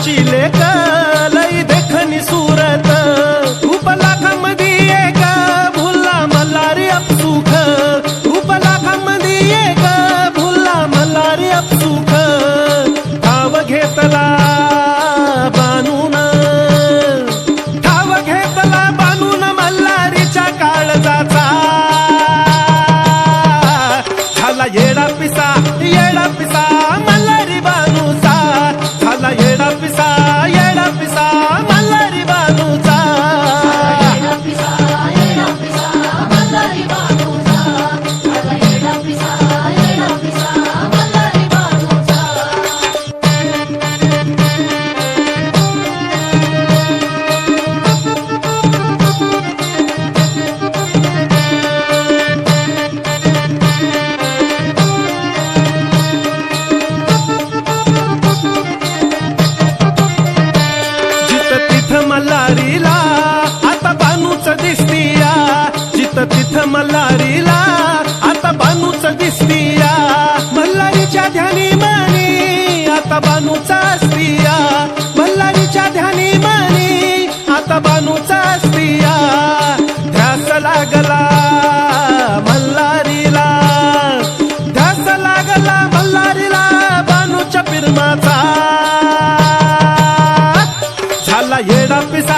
लाखाची लेक लई देखणी सूरत रूप लाखामध्ये एक भुलला मल्हारी अपसुख रूप लाखामध्ये एक भुलला मल्हारी अपसुख ठाव घेतला बानून ठाव घेतला बानून मल्हारीच्या काळजाचा झाला येडा पिसा मल्हारी बानूचा झाला येडा पिसा मल्हारी बानूचा मल्हारीला आता बानूच दिसतीया जिथं तिथं मल्हारीला आता बानूच दिसतीया मल्हारीच्या ध्यानी मनी आता बानूचा असतीया मल्हारीच्या ध्यानी मनी आता बानूचा असतीया ध्यास लागला मल्हारीला ध्यास लागला मल्हारीला बानूच्या पिरमाचा झाला येडा पिसा